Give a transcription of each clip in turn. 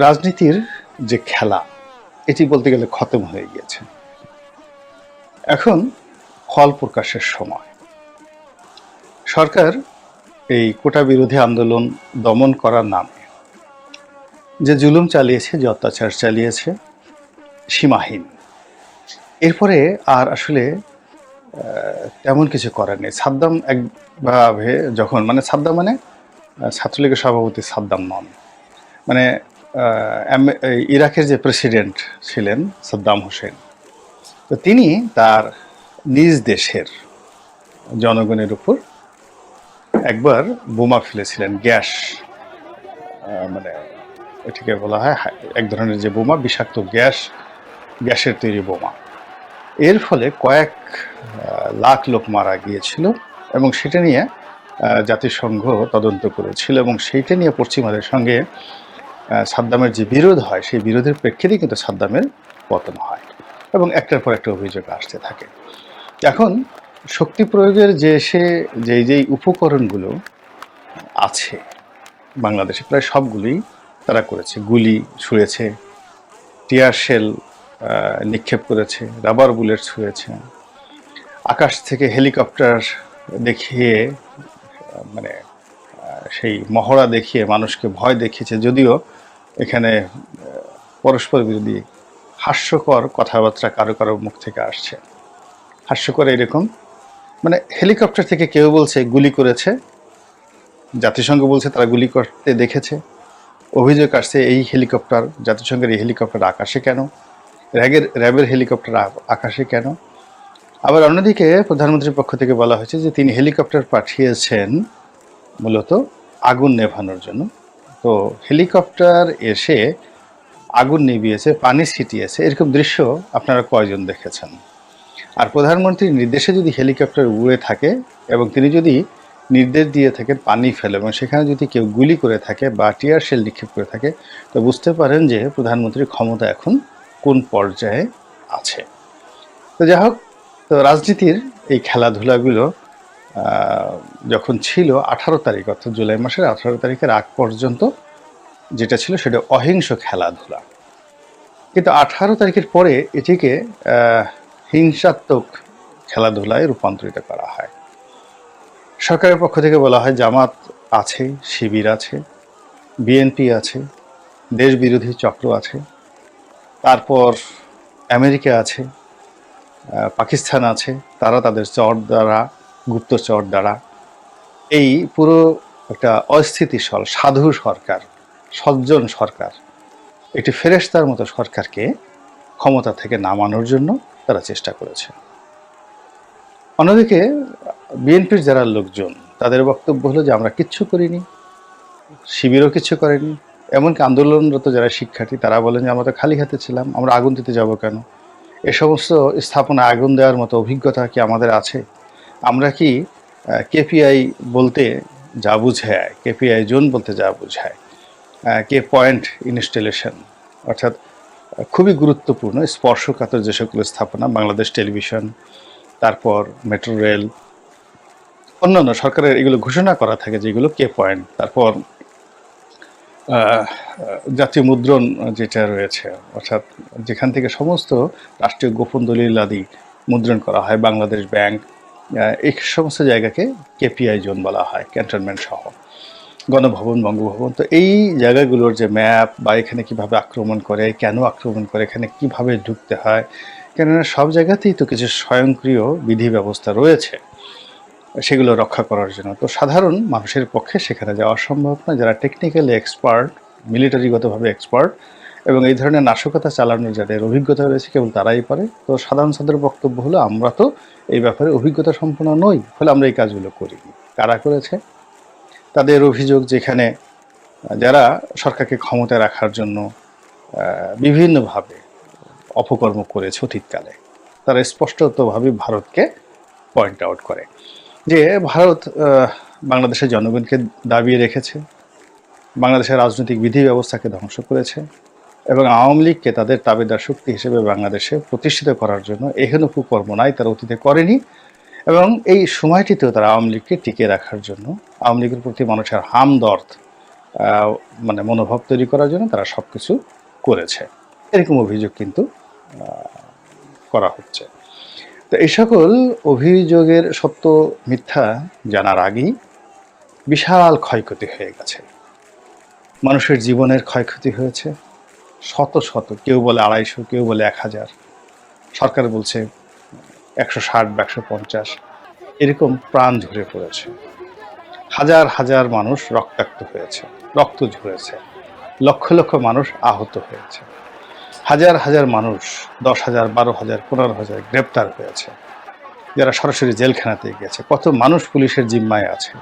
রাজনীতির যে খেলা এটি বলতে গেলে খতম হয়ে গিয়েছে। এখন ফল প্রকাশের সময়। সরকার এই কোটা বিরোধী আন্দোলন দমন করার নামে যে জুলুম চালিয়েছে, যে অত্যাচার চালিয়েছে, সীমাহীন। এরপরে আর আসলে তেমন কিছু করার নেই। সাদ্দাম একভাবে যখন সাদ্দাম ছাত্রলীগের সভাপতি সাদ্দাম নন, মানে ইরাকের যে প্রেসিডেন্ট ছিলেন সাদ্দাম হোসেন, তো তিনি তার নিজ দেশের জনগণের উপর একবার বোমা ফেলেছিলেন, গ্যাস, মানে এটিকে বলা হয় এক ধরনের যে বোমা, বিষাক্ত গ্যাসের তৈরি বোমা। এর ফলে কয়েক লাখ লোক মারা গিয়েছিল এবং সেটা নিয়ে জাতিসংঘ তদন্ত করেছিল এবং সেইটা নিয়ে পশ্চিমাদের সঙ্গে সাদ্দামের যে বিরোধ হয়, সেই বিরোধের প্রেক্ষিতেই কিন্তু সাদ্দামের পতন হয় এবং একটার পর একটা অভিযোগ আসতে থাকে। এখন শক্তি প্রয়োগের যেই উপকরণগুলো আছে বাংলাদেশে, প্রায় সবগুলোই তারা করেছে। গুলি ছুঁড়েছে, টিয়ার শেল নিক্ষেপ করেছে, রাবার বুলেট ছুঁড়েছে, আকাশ থেকে হেলিকপ্টার দেখিয়ে সেই মহড়া দেখিয়ে মানুষকে ভয় দেখিয়েছে। যদিও এখানে পরস্পর বিরোধী হাস্যকর কথাবার্তা কারো কারো মুখ থেকে আসছে। হাস্যকর এরকম, হেলিকপ্টার থেকে কেউ বলছে গুলি করেছে, জাতিসংঘ বলছে তারা গুলি করতে দেখেছে। অভিযোগ আসছে এই হেলিকপ্টার, জাতিসংঘের এই হেলিকপ্টার আকাশে কেন, র্যাবের হেলিকপ্টার আকাশে কেন। আবার অন্যদিকে প্রধানমন্ত্রীর পক্ষ থেকে বলা হয়েছে যে তিনি হেলিকপ্টার পাঠিয়েছেন মূলত আগুন নেভানোর জন্য। তো হেলিকপ্টার এসে আগুন নিভিয়েছে, পানি ছিটিয়েছে, এরকম দৃশ্য আপনারা কয়জন দেখেছেন? আর প্রধানমন্ত্রীর নির্দেশে যদি হেলিকপ্টার উড়ে থাকে এবং তিনি যদি নির্দেশ দিয়ে থাকেন পানি ফেলে এবং সেখানে যদি কেউ গুলি করে থাকে বা টিয়ার শেল নিক্ষেপ করে থাকে, তো বুঝতে পারেন যে প্রধানমন্ত্রীর ক্ষমতা এখন কোন পর্যায়ে আছে। তো যাই হোক, তো রাজনীতির এই খেলাধুলাগুলো যখন ছিল 18 তারিখ, অর্থাৎ জুলাই মাসের 18 তারিখের আগ পর্যন্ত যেটা ছিল সেটা অহিংস খেলাধুলা। কিন্তু 18 তারিখের পরে এটিকে হিংসাত্মক খেলাধুলায় রূপান্তরিত করা হয়। সরকারের পক্ষ থেকে বলা হয় জামাত আছে, শিবির আছে, বিএনপি আছে, দেশ বিরোধী চক্র আছে, তারপর আমেরিকা আছে, পাকিস্তান আছে, তারা তাদের চর দ্বারা, গুপ্তচর দ্বারা এই পুরো একটা অস্থিতিশীল সাধু সরকার, সজ্জন সরকার, একটি ফেরেশতার মতো সরকারকে ক্ষমতা থেকে নামানোর জন্য তারা চেষ্টা করেছে। অন্যদিকে বিএনপির যারা লোকজন, তাদের বক্তব্য হলো যে আমরা কিচ্ছু করিনি, শিবিরও কিছু করেনি। এমনকি আন্দোলনরত যারা শিক্ষার্থী তারা বলেন যে আমরা তো খালি হাতে ছিলাম, আমরা আগুন দিতে যাব কেন? এ সমস্ত স্থাপনায় আগুন দেওয়ার মতো অভিজ্ঞতা কি আমাদের আছে? আমরা কি কেপিআই বলতে যা বুঝায়, কেপিআই জোন বলতে যা বোঝায়, কে পয়েন্ট ইনস্টলেশন, অর্থাৎ খুবই গুরুত্বপূর্ণ স্পর্শকাতর যে সকল স্থাপনা, বাংলাদেশ টেলিভিশন, তারপর মেট্রো রেল, অন্যান্য সরকারের এগুলো ঘোষণা করা থাকে যেগুলো কে পয়েন্ট, তারপর জাতীয় মুদ্রণ যেটা রয়েছে, অর্থাৎ যেখান থেকে সমস্ত রাষ্ট্রীয় গোপন দলিল আদি মুদ্রণ করা হয়, বাংলাদেশ ব্যাংক, এই সমস্ত জায়গাকে কেপিআই জোন বলা হয়, ক্যান্টনমেন্ট সহ, গণভবন, বঙ্গভবন। তো এই জায়গাগুলোর যে ম্যাপ বা এখানে কিভাবে আক্রমণ করে, কেন আক্রমণ করে, এখানে কিভাবে ঢুকতে হয়, কেননা সব জায়গাতেই তো কিছু স্বয়ংক্রিয় বিধি ব্যবস্থা রয়েছে সেগুলো রক্ষা করার জন্য। তো সাধারণ মানুষের পক্ষে সেখানে যাওয়া সম্ভব না। যারা টেকনিক্যালি এক্সপার্ট, মিলিটারিগতভাবে এক্সপার্ট এবং এই ধরনের নাশকতা চালানোর যাদের অভিজ্ঞতা রয়েছে কেবল তারাই পারে। তো সাধারণ ছাত্রের বক্তব্য হলো আমরা তো এই ব্যাপারে অভিজ্ঞতা সম্পন্ন নই, ফলে আমরা এই কাজগুলো করিনি। কারা করেছে? তাদের অভিযোগ যেখানে যারা সরকারকে ক্ষমতায় রাখার জন্য বিভিন্নভাবে অপকর্ম করেছে অতীতকালে, তারা স্পষ্টতভাবে ভারতকে পয়েন্ট আউট করে যে ভারত বাংলাদেশের জনগণকে দাবিয়ে রেখেছে, বাংলাদেশের রাজনৈতিক বিধি ব্যবস্থাকে ধ্বংস করেছে এবং আওয়ামী লীগকে তাদের তাবেদার শক্তি হিসেবে বাংলাদেশে প্রতিষ্ঠিত করার জন্য এহেন কুকর্ম নাই তারা অতীতে করেনি। এবং এই সময়টিতেও তারা আওয়ামী লীগকে টিকিয়ে রাখার জন্য, আওয়ামী লীগের প্রতি মানুষের হামদর্দ আহ, মানে মনোভাব তৈরি করার জন্য তারা সব কিছু করেছে, এরকম অভিযোগ কিন্তু করা হচ্ছে। তো এই সকল অভিযোগের সত্য মিথ্যা জানার আগেই বিশাল ক্ষয়ক্ষতি হয়ে গেছে, মানুষের জীবনের ক্ষয়ক্ষতি হয়েছে শত শত, কেউ বলে 250, কেউ বলে 1000, সরকার বলছে 160 বা 150, এরকম প্রাণ ঝরে পড়েছে। হাজার হাজার মানুষ রক্তাক্ত হয়েছে, রক্ত ঝরেছে, লক্ষ লক্ষ মানুষ আহত হয়েছে, হাজার হাজার মানুষ 10,000, 12,000, 15,000 গ্রেপ্তার হয়েছে, যারা সরাসরি জেলখানাতে গেছে। কত মানুষ পুলিশের জিম্মায় আছে,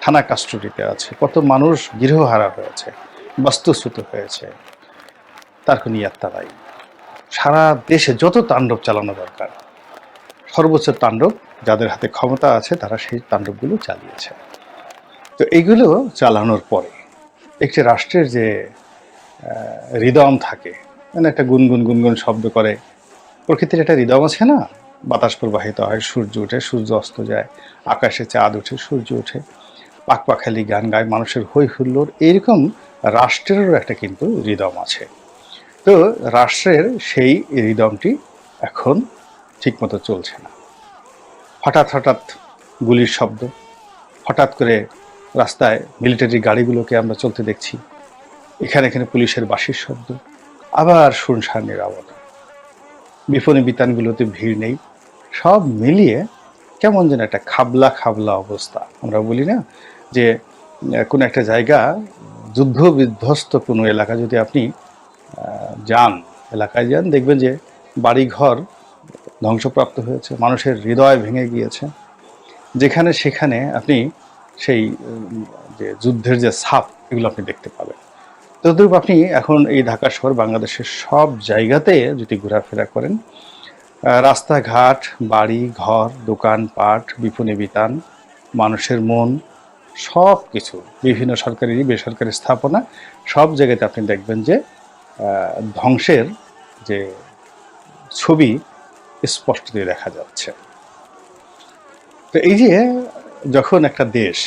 থানা কাস্টডিতে আছে, কত মানুষ গৃহহারা হয়েছে, বাস্তুচ্যুত হয়েছে, তার কোনো ইয়াত্তা নাই। সারা দেশে যত তাণ্ডব চালানো দরকার, সর্বোচ্চ তাণ্ডব যাদের হাতে ক্ষমতা আছে তারা সেই তাণ্ডবগুলো চালিয়েছে। তো এইগুলো চালানোর পরে একটি রাষ্ট্রের যে রিদম থাকে, মানে একটা গুনগুন গুনগুন শব্দ করে, প্রকৃতির একটা রিদম আছে না, বাতাস প্রবাহিত হয়, সূর্য ওঠে, সূর্য অস্ত যায়, আকাশে চাঁদ ওঠে, সূর্য ওঠে, পাখপাখালি গান গায়, মানুষের হই হুল্লোড়, এইরকম রাষ্ট্রেরও একটা কিন্তু রিদম আছে। তো রাষ্ট্রের সেই রিদমটি এখন ঠিকমতো চলছে না। হঠাৎ হঠাৎ গুলির শব্দ, হঠাৎ করে রাস্তায় মিলিটারি গাড়িগুলোকে আমরা চলতে দেখছি, এখানে এখানে পুলিশের বাঁশির শব্দ, আবার শুনশান নীরবতা, বিপণী বিতানগুলোতে ভিড় নেই, সব মিলিয়ে কেমন যেন একটা খাবলা খাবলা অবস্থা। আমরা বলি না যে কোনো একটা জায়গা, যুদ্ধ বিধ্বস্ত কোনো এলাকা যদি আপনি যান, এলাকায় যান, দেখবেন যে বাড়িঘর ধ্বংসপ্রাপ্ত হয়েছে, মানুষের হৃদয় ভেঙে গিয়েছে, যেখানে সেখানে আপনি সেই যে যুদ্ধের যে ছাপ, এগুলো আপনি দেখতে পাবেন। তদ্রূপ আপনি এখন এই ঢাকা শহর, বাংলাদেশের সব জায়গাতে যদি ঘোরাফেরা করেন, রাস্তাঘাট, বাড়ি ঘর, দোকানপাট, বিপণী বিতান, মানুষের মন, সব কিছু, বিভিন্ন সরকারি বেসরকারি স্থাপনা, সব জায়গাতে আপনি দেখবেন যে ধ্বংসের যে ছবি স্পষ্টতই দেখা যাচ্ছে। তো এই যে যখন একটা দেশ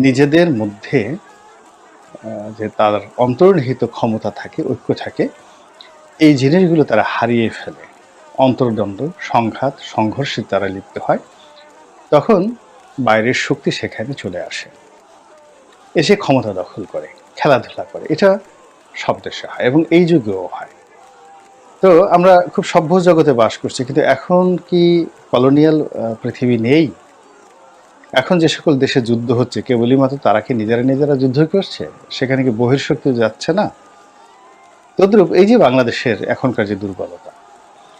নিজেদের মধ্যে যে তার অন্তর্নিহিত ক্ষমতা থাকে, ঐক্য থাকে, এই জিনিসগুলো তারা হারিয়ে ফেলে, অন্তর্দ্বন্দ্ব, সংঘাত, সংঘর্ষে তারা লিপ্ত হয়, তখন বাইরের শক্তি সেখানে চলে আসে, এসে ক্ষমতা দখল করে, খেলাধুলা করে। এটা সব দেশে হয় এবং এই যুগেও হয়। তো আমরা খুব সভ্য জগতে বাস করছি, কিন্তু এখন কি কলোনিয়াল পৃথিবী নেই? এখন যে সকল দেশে যুদ্ধ হচ্ছে, কেবলই মাত্র তারা কি নিজেরা নিজেরা যুদ্ধ করছে? সেখানে কি বহির্শক্তি যাচ্ছে না? তদ্রূপ এই যে বাংলাদেশের এখনকার যে দুর্বলতা,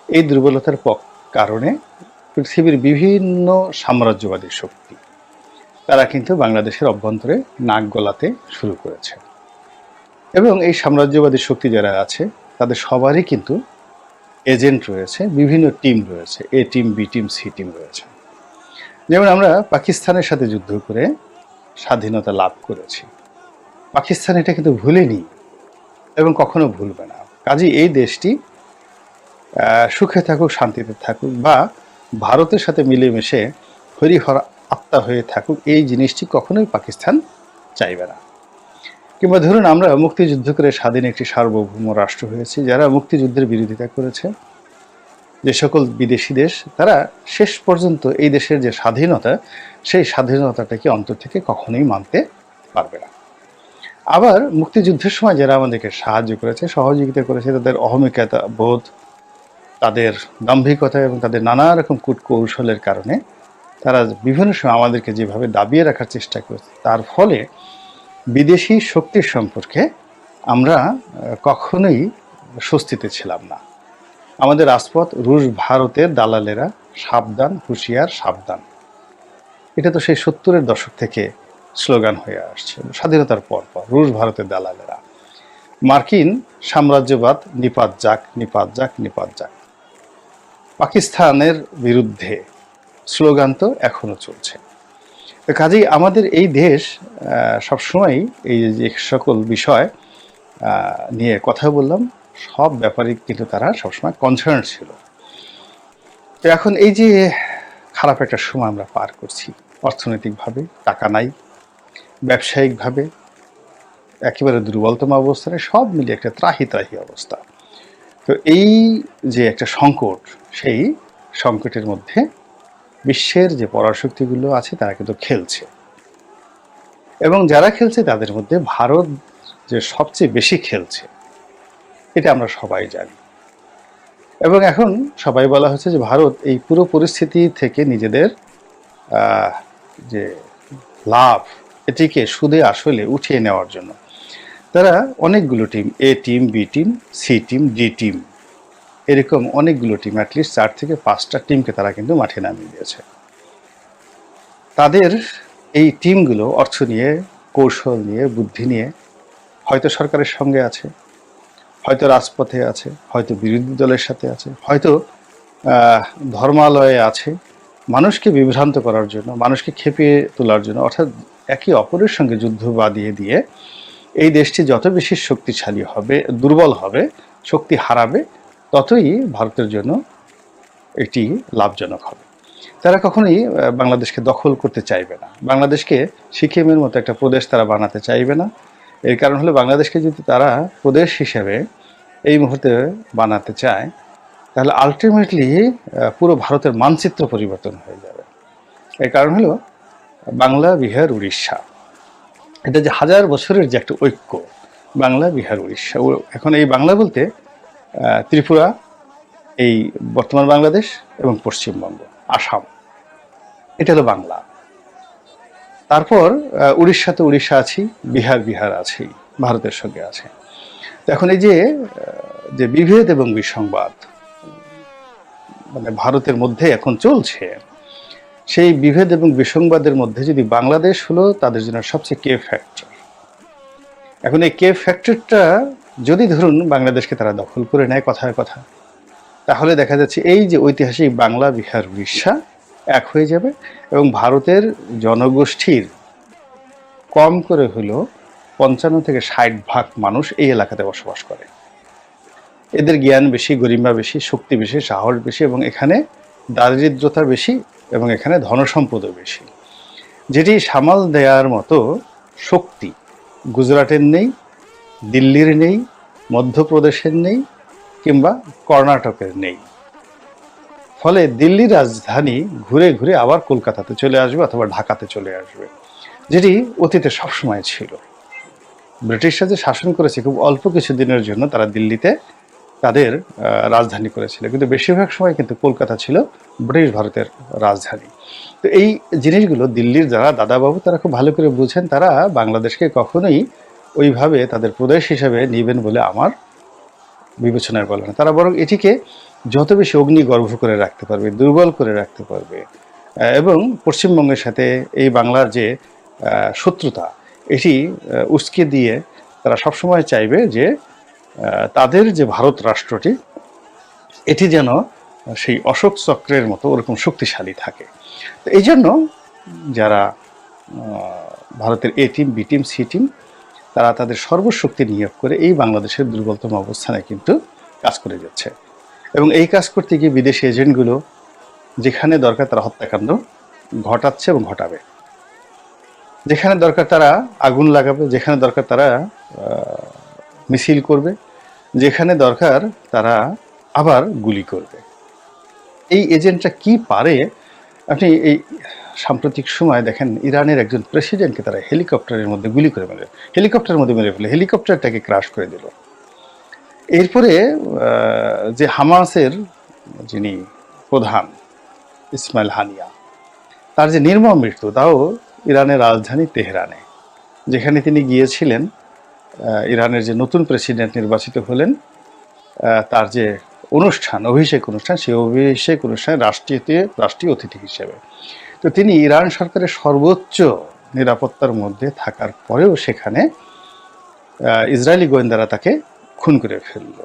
এই দুর্বলতার কারণে পৃথিবীর বিভিন্ন সাম্রাজ্যবাদী শক্তি, তারা কিন্তু বাংলাদেশের অভ্যন্তরে নাক গলাতে শুরু করেছে। এবং এই সাম্রাজ্যবাদী শক্তি যারা আছে, তাদের সবারই কিন্তু এজেন্ট রয়েছে, বিভিন্ন টিম রয়েছে, A team, B team, C team রয়েছে। যেমন আমরা পাকিস্তানের সাথে যুদ্ধ করে স্বাধীনতা লাভ করেছি, পাকিস্তান এটা কিন্তু ভুলেনি এবং কখনো ভুলবে না। কাজেই এই দেশটি সুখে থাকুক, শান্তিতে থাকুক, বা ভারতের সাথে মিলেমিশে হরিহর আত্মা হয়ে থাকুক, এই জিনিসটি কখনোই পাকিস্তান চাইবে না। কিংবা ধরুন আমরা মুক্তিযুদ্ধ করে স্বাধীন একটি সার্বভৌম রাষ্ট্র হয়েছি, যারা মুক্তিযুদ্ধের বিরোধিতা করেছে, যে সকল বিদেশি দেশ, তারা শেষ পর্যন্ত এই দেশের যে স্বাধীনতা, সেই স্বাধীনতাটাকে অন্তর থেকে কখনোই মানতে পারবে না। আবার মুক্তিযুদ্ধের সময় যারা আমাদেরকে সাহায্য করেছে, সহযোগিতা করেছে, তাদের অহমিকতা বোধ, তাদের দাম্ভিকতা এবং তাদের নানা রকম কূটকৌশলের কারণে তারা বিভিন্ন সময় আমাদেরকে যেভাবে দাবিয়ে রাখার চেষ্টা করেছে, তার ফলে বিদেশি শক্তির সম্পর্কে আমরা কখনোই স্বস্তিতে ছিলাম না। আমাদের রাজপথ, রুশ ভারতের দালালেরা সাবধান, হুঁশিয়ার সাবধান, এটা তো সেই 70-এর দশক থেকে স্লোগান হয়ে আসছে। স্বাধীনতার পর পর রুশ ভারতের দালালেরা, মার্কিন সাম্রাজ্যবাদ নিপাত যাক, নিপাত যাক, নিপাত যাক, পাকিস্তানের বিরুদ্ধে স্লোগান তো এখনো চলছে। কাজেই আমাদের এই দেশ সবসময় এই যে সকল বিষয় নিয়ে কথা বললাম, সব ব্যাপারে কিন্তু তারা সবসময় কনসার্ন ছিল। তো এখন এই যে খারাপ একটা সময় আমরা পার করছি, অর্থনৈতিকভাবে টাকা নাই, ব্যবসায়িকভাবে একেবারে দুর্বলতম অবস্থানে, সব মিলিয়ে একটা ত্রাহি ত্রাহি অবস্থা। তো এই যে একটা সংকট, সেই সংকটের মধ্যে বিশ্বের যে পরাশক্তিগুলো আছে তারা কিন্তু খেলছে, এবং যারা খেলছে তাদের মধ্যে ভারত যে সবচেয়ে বেশি খেলছে এটা আমরা সবাই জানি। এবং এখন সবাই বলা হচ্ছে যে ভারত এই পুরো পরিস্থিতি থেকে নিজেদের যে লাভ, এটিকে সুদে আসলে উঠিয়ে নেওয়ার জন্য তারা অনেকগুলো team, A team, B team, C team, D team, এরকম অনেকগুলো টিম, অ্যাটলিস্ট 4 থেকে 5টা টিমকে তারা কিন্তু মাঠে নামিয়ে দিয়েছে। তাদের এই টিমগুলো অর্থ নিয়ে, কৌশল নিয়ে, বুদ্ধি নিয়ে হয়তো সরকারের সঙ্গে আছে, হয়তো রাজপথে আছে, হয়তো বিরোধী দলের সাথে আছে, হয়তো ধর্মালয়ে আছে, মানুষকে বিভ্রান্ত করার জন্য, মানুষকে খেপিয়ে তোলার জন্য, অর্থাৎ একে অপরের সঙ্গে যুদ্ধ বাঁধিয়ে দিয়ে এই দেশটি যত বেশি শক্তিশালী হবে, দুর্বল হবে, শক্তি হারাবে, ততই ভারতের জন্য এটি লাভজনক হবে। তারা কখনোই বাংলাদেশকে দখল করতে চাইবে না, বাংলাদেশকে সিকিমের মতো একটা প্রদেশ তারা বানাতে চাইবে না। এর কারণ হলো বাংলাদেশকে যদি তারা প্রদেশ হিসেবে এই মুহূর্তে বানাতে চায়, তাহলে আলটিমেটলি পুরো ভারতের মানচিত্র পরিবর্তন হয়ে যাবে। এর কারণ হলো বাংলা, বিহার, উড়িষ্যা, এটা যে হাজার বছরের যে একটা ঐক্য, বাংলা, বিহার, উড়িষ্যা, এখন এই বাংলা বলতে ত্রিপুরা, এই বর্তমান বাংলাদেশ এবং পশ্চিমবঙ্গ, আসাম, এটা হলো বাংলা। তারপর উড়িষ্যাতে উড়িষ্যা আছি, বিহার আছি, ভারতের সঙ্গে আছে। তো এখন এই যে বিভেদ এবং বিসংবাদ মানে ভারতের মধ্যে এখন চলছে, সেই বিভেদ এবং বিসংবাদের মধ্যে যদি বাংলাদেশ হলো তাদের জন্য সবচেয়ে কে ফ্যাক্টর। এখন এই কে ফ্যাক্টরটা যদি ধরুন বাংলাদেশকে তারা দখল করে নেয় কথায় কথা, তাহলে দেখা যাচ্ছে এই যে ঐতিহাসিক বাংলা, বিহার, উড়িষ্যা এক হয়ে যাবে, এবং ভারতের জনগোষ্ঠীর কম করে হলো 55 থেকে 60% মানুষ এই এলাকাতে বসবাস করে। এদের জ্ঞান বেশি, গরিমা বেশি, শক্তি বেশি, সাহস বেশি, এবং এখানে দারিদ্রতা বেশি, এবং এখানে ধনসম্পদও বেশি, যেটি সামাল দেওয়ার মতো শক্তি গুজরাটের নেই, দিল্লির নেই, মধ্যপ্রদেশের নেই, কিংবা কর্ণাটকের নেই। ফলে দিল্লির রাজধানী ঘুরে ঘুরে আবার কলকাতাতে চলে আসবে অথবা ঢাকাতে চলে আসবে, যেটি অতীতে সবসময় ছিল। ব্রিটিশরা যে শাসন করেছে খুব অল্প কিছু দিনের জন্য তারা দিল্লিতে তাদের রাজধানী করেছিল, কিন্তু বেশিরভাগ সময় কিন্তু কলকাতা ছিল ব্রিটিশ ভারতের রাজধানী। তো এই জিনিসগুলো দিল্লির যারা দাদাবাবু তারা খুব ভালো করে বুঝেন, তারা বাংলাদেশকে কখনোই ওইভাবে তাদের প্রদেশ হিসেবে নেবেন বলে আমার বিবেচনায় বলে না। তারা বরং এটিকে যত বেশি অগ্নিগর্ভ করে রাখতে পারবে, দুর্বল করে রাখতে পারবে, এবং পশ্চিমবঙ্গের সাথে এই বাংলার যে শত্রুতা, এটি উস্কে দিয়ে তারা সবসময় চাইবে যে তাদের যে ভারত রাষ্ট্রটি এটি যেন সেই অশোক চক্রের মতো ওরকম শক্তিশালী থাকে। তো এই জন্য যারা ভারতের A team, B team, C team, তারা তাদের সর্বশক্তি নিয়োগ করে এই বাংলাদেশের দুর্বলতম অবস্থানে কিন্তু কাজ করে যাচ্ছে, এবং এই কাজ করতে গিয়ে বিদেশি এজেন্টগুলো যেখানে দরকার তারা হত্যাকাণ্ড ঘটাচ্ছে এবং ঘটাবে, যেখানে দরকার তারা আগুন লাগাবে, যেখানে দরকার তারা মিছিল করবে, যেখানে দরকার তারা আবার গুলি করবে। এই এজেন্টরা কি পারে, আপনি এই সাম্প্রতিক সময় দেখেন ইরানের একজন প্রেসিডেন্টকে তারা হেলিকপ্টারের মধ্যে গুলি করে মেরে, হেলিকপ্টারের মধ্যে মেরে ফেলে, হেলিকপ্টারটাকে ক্রাশ করে দিল। এরপরে যে হামাসের যিনি প্রধান ইসমাইল হানিয়া, তার যে নির্মম মৃত্যু, তাও ইরানের রাজধানী তেহরানে, যেখানে তিনি গিয়েছিলেন ইরানের যে নতুন প্রেসিডেন্ট নির্বাচিত হলেন তার যে অনুষ্ঠান, অভিষেক অনুষ্ঠান, সেই অভিষেক অনুষ্ঠানে রাষ্ট্রীয় অতিথি হিসেবে। তো তিনি ইরান সরকারের সর্বোচ্চ নিরাপত্তার মধ্যে থাকার পরেও সেখানে ইসরায়েলি গোয়েন্দারা তাকে খুন করে ফেলল।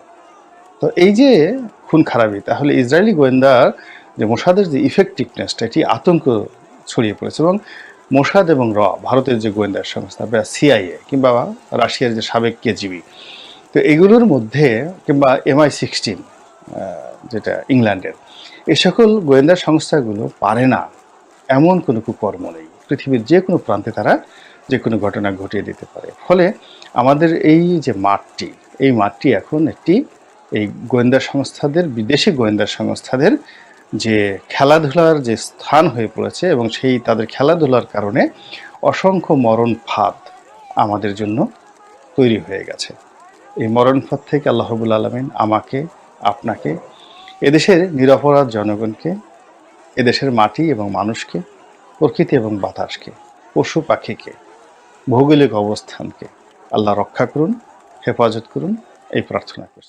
তো এই যে খুন খারাপি, তাহলে ইসরায়েলি গোয়েন্দার যে মোসাদের যে ইফেক্টিভনেসটা, এটি আতঙ্ক ছড়িয়ে পড়েছে, এবং মোসাদ এবং ভারতের যে গোয়েন্দা সংস্থা বা সিআইএ কিংবা রাশিয়ার যে সাবেক কেজিবি, তো এগুলোর মধ্যে কিংবা MI16 যেটা ইংল্যান্ডের, এই সকল গোয়েন্দা সংস্থাগুলো পারে না এমন কোনো কুকর্ম নেই। পৃথিবীর যে কোনো প্রান্তে তারা যে কোনো ঘটনা ঘটিয়ে দিতে পারে। ফলে আমাদের এই যে মাঠটি, এই মাঠটি এখন একটি এই গোয়েন্দা সংস্থাদের, বিদেশি গোয়েন্দা সংস্থাদের যে খেলাধুলার যে স্থান হয়ে পড়েছে, এবং সেই তাদের খেলাধুলার কারণে অসংখ্য মরণ ফাঁদ আমাদের জন্য তৈরি হয়ে গেছে। এই মরণ ফাঁদ থেকে আল্লাহ রাব্বুল আলামিন আমাকে, আপনাকে, এদেশের নিরপরাধ জনগণকে, এদেশের মাটি এবং মানুষকে, প্রকৃতি এবং বাতাসকে, পশু পাখিকে, ভৌগোলিক অবস্থানকে আল্লাহ রক্ষা করুন, হেফাজত করুন, এই প্রার্থনা করছি।